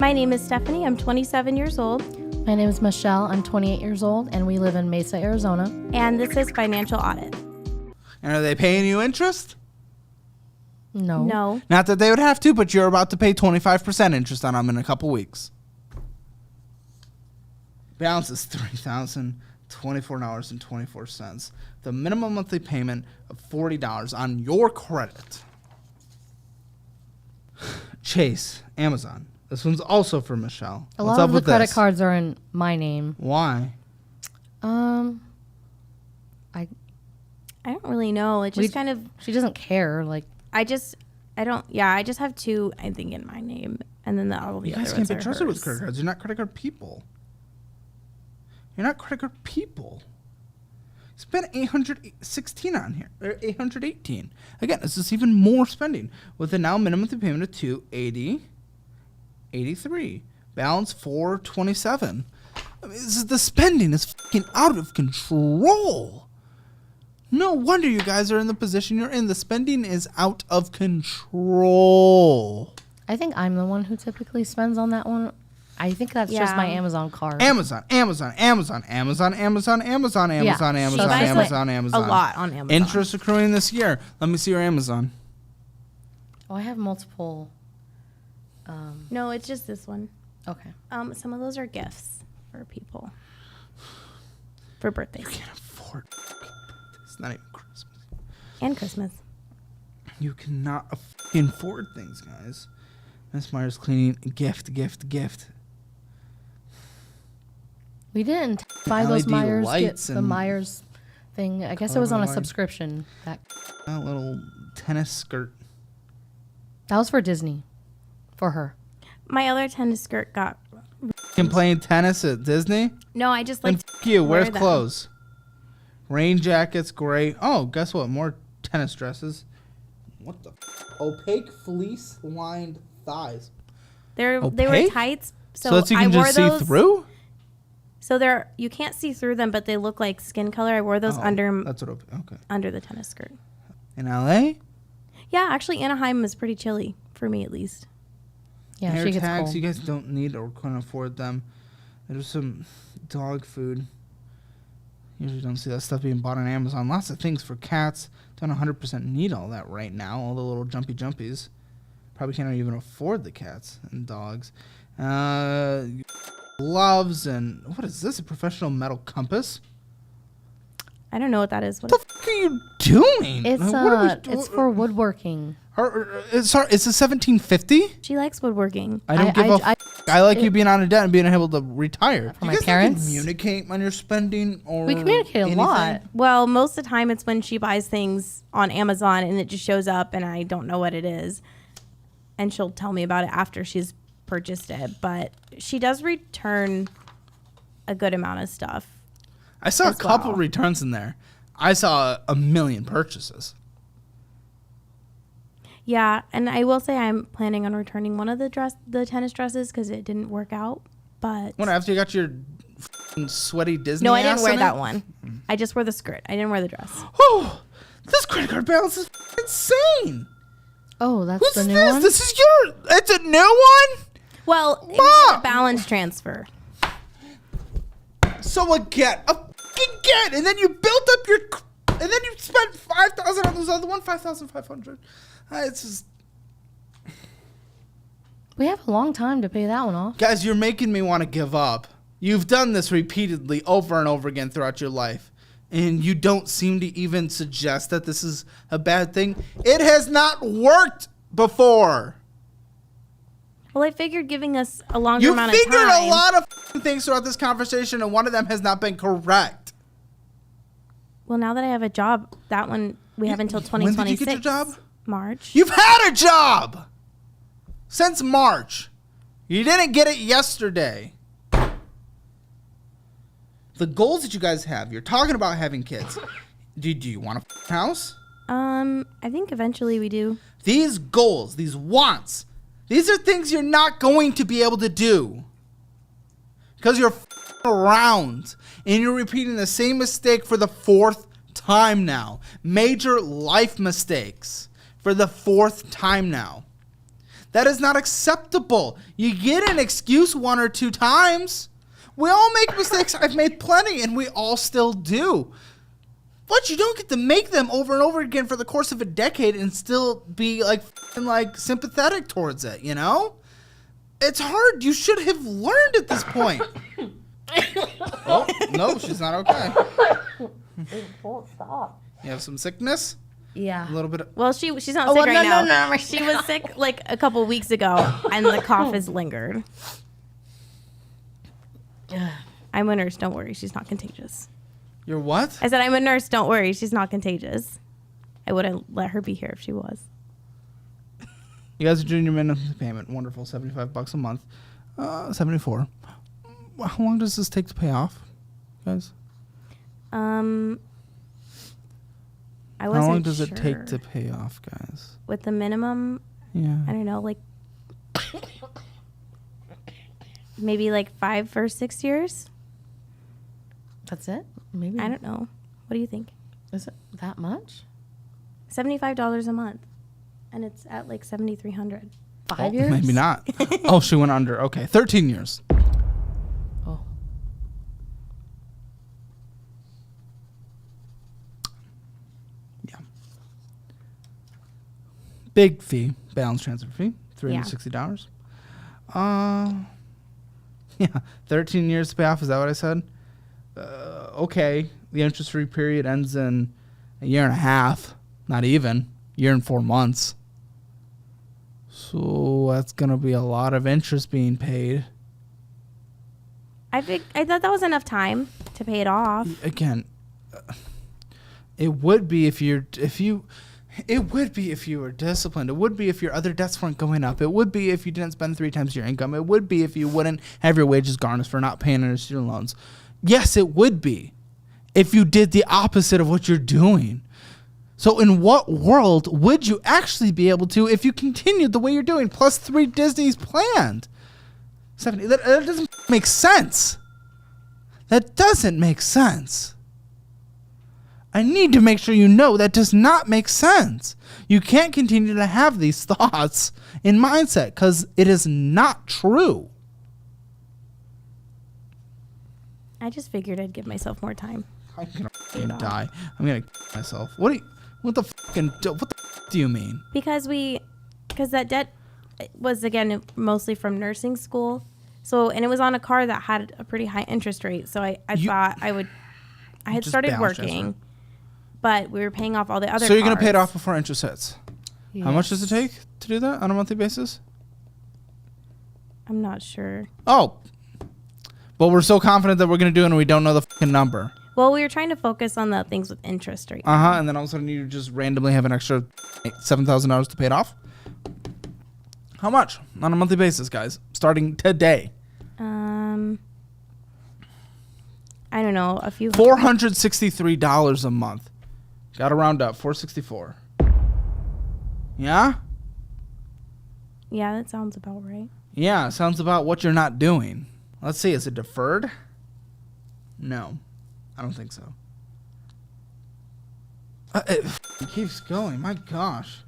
My name is Stephanie. I'm 27 years old. My name is Michelle. I'm 28 years old, and we live in Mesa, Arizona. And this is Financial Audit. And are they paying you interest? No. No. Not that they would have to, but you're about to pay 25% interest on them in a couple weeks. Balance is $3,024.24. The minimum monthly payment of $40 on your credit. Chase, Amazon. This one's also for Michelle. A lot of the credit cards are in my name. Why? I don't really know. It just kind of... She doesn't care. I just have two, I think, in my name. And then all the other ones are hers. You guys can't be trusted with credit cards. You're not credit card people. You're not credit card people. Spend $816 on here, or $818. Again, this is even more spending with a now minimum monthly payment of $280.83. Balance $427. I mean, the spending is fucking out of control. No wonder you guys are in the position you're in. The spending is out of control. I think I'm the one who typically spends on that one. I think that's just my Amazon card. Amazon. A lot on Amazon. Interest accruing this year. Let me see your Amazon. Oh, I have multiple. No, it's just this one. Okay. Some of those are gifts for people. For birthdays. You can't afford it's not even Christmas. And Christmas. You cannot afford things, guys. Miss Myers cleaning. Gift. We didn't buy those LED Myers. lights The Myers thing. I guess it was on a subscription. That little tennis skirt. That was for Disney. For her. My other tennis skirt got... Playing tennis at Disney? No, I just Then like... you. Where's clothes? Rain jackets, great. Oh, guess what? More tennis dresses. What the? Opaque fleece lined thighs. They were tights. So that you can just see through? So you can't see through them, but they look like skin color. I wore those under the tennis skirt. In LA? Yeah, actually Anaheim is pretty chilly for me at least. Yeah, Air she gets tags, cold. you guys don't need or couldn't afford them. There's some dog food. Usually don't see that stuff being bought on Amazon. Lots of things for cats. Don't 100% need all that right now. All the little jumpies. Probably can't even afford the cats and dogs. Gloves and what is this? A professional metal compass? I don't know what that is. What the fuck are you doing? It's for woodworking. It's a 1750. She likes woodworking. I don't give a fuck. I like you being out of debt and being able to retire. For my parents. Communicate when you're spending, or We communicate a lot. Well, most of the time it's when she buys things on Amazon and it just shows up and I don't know what it is, and she'll tell me about it after she's purchased it. But she does return a good amount of stuff. I saw a couple returns in there. I saw a million purchases. Yeah, and I will say I'm planning on returning one of the tennis dresses because it didn't work out. But what, after you got your sweaty Disney? No, I didn't wear that one. I just wore the skirt. I didn't wear the dress. Oh, this credit card balance is insane. Oh, that's the new one? This is it's a new one? Well, it was a balance transfer. So again, and then you built up and then you spent $5,000 on those other one, $5,500. It's just... We have a long time to pay that one off. Guys, you're making me want to give up. You've done this repeatedly over and over again throughout your life, and you don't seem to even suggest that this is a bad thing. It has not worked before. Well, I figured giving us a longer amount of time. You figured a lot of things throughout this conversation, and one of them has not been correct. Well, now that I have a job, that one we have until 2026. When did you get your job? March. You've had a job since March. You didn't get it yesterday. The goals that you guys have, you're talking about having kids. Do you want a house? I think eventually we do. These goals, these wants, these are things you're not going to be able to do because you're around and you're repeating the same mistake for the fourth time now. Major life mistakes for the fourth time now. That is not acceptable. You get an excuse 1 or 2 times. We all make mistakes. I've made plenty, and we all still do. But you don't get to make them over and over again for the course of a decade and still be like sympathetic towards it, you know? It's hard. You should have learned at this point. Oh, no, she's not okay. It won't stop. You have some sickness? Yeah. A little bit of... Well, she's not sick right now. No. She was sick like a couple weeks ago, and the cough has lingered. I'm a nurse. Don't worry. She's not contagious. You're what? I said, I'm a nurse. Don't worry. She's not contagious. I wouldn't let her be here if she was. You guys are doing your minimum payment. Wonderful. $75 a month. 74. How long does this take to pay off, guys? I wasn't How long does sure. it take to pay off, guys? With the minimum, Yeah. I don't know, like maybe like 5 or 6 years. That's it? Maybe. I don't know. What do you think? Is it that much? $75 a month, and it's at like $7,300. 5 years? Maybe not. Oh, she went under. Okay, 13 years. Oh. Yeah. Big fee, balance transfer fee, $360. Yeah, 13 years to pay off. Is that what I said? Okay, the interest-free period ends in a year and a half. Not even. Year and 4 months. So that's going to be a lot of interest being paid. I thought that was enough time to pay it off. Again, it would be if you were disciplined. It would be if your other debts weren't going up. It would be if you didn't spend 3 times your income. It would be if you wouldn't have your wages garnished for not paying your student loans. Yes, it would be if you did the opposite of what you're doing. So in what world would you actually be able to if you continued the way you're doing, plus 3 Disney's planned? 70. That doesn't make sense. That doesn't make sense. I need to make sure you know that does not make sense. You can't continue to have these thoughts in mindset because it is not true. I just figured I'd give myself more time. I'm gonna f***ing die. I'm gonna myself. What the f*** do you mean? Because that debt was, again, mostly from nursing school. So, and it was on a car that had a pretty high interest rate. So I thought I had Just started balance working, but we were paying off all the other So you're going to pay it cards. off before interest hits. Yes. How much does it take to do that on a monthly basis? I'm not sure. Oh. But we're so confident that we're going to do it and we don't know the fucking number. Well, we were trying to focus on the things with interest rate. And then all of a sudden you just randomly have an extra $7,000 to pay it off? How much on a monthly basis, guys? Starting today. I don't know, a few. $463 a month. Got to round up. $464. Yeah? Yeah, that sounds about right. Yeah, sounds about what you're not doing. Let's see, is it deferred? No, I don't think so. It keeps going, my gosh.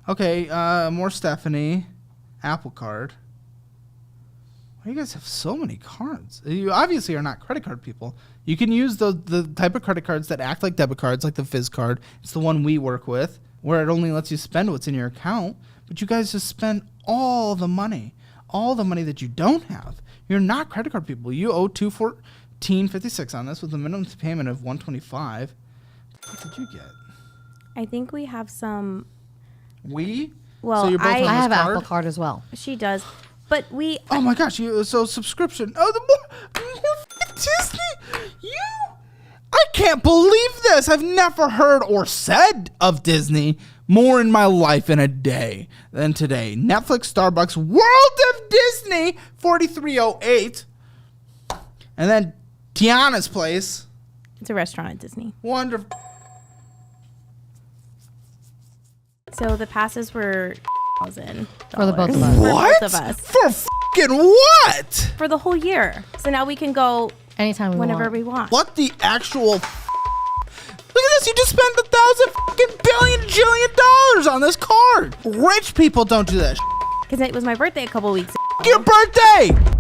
Okay, more Stephanie. Apple Card. Why do you guys have so many cards? You obviously are not credit card people. You can use the type of credit cards that act like debit cards, like the Fizz card. It's the one we work with, where it only lets you spend what's in your account. But you guys just spend all the money that you don't have. You're not credit card people. You owe $214.56 on this with a minimum payment of $125. What did you get? I think we have some. Well, so you're both on I this have an card? Apple Card as well. She does. But we. Oh my gosh! So subscription. Oh, the more Disney. I can't believe this. I've never heard or said of Disney more in my life in a day than today. Netflix, Starbucks, World of Disney, $43.08, and then Tiana's Place. It's a restaurant at Disney. Wonderful. So the passes were $1,000 For the both of us. For What? both of us. For fucking what? For the whole year. So now we can go Anytime we whenever want. we want. What the actual? Look at this! You just spent $1,000 fucking billion jillion dollars on this card. Rich people don't do that. because it was my birthday a couple weeks ago. Your birthday!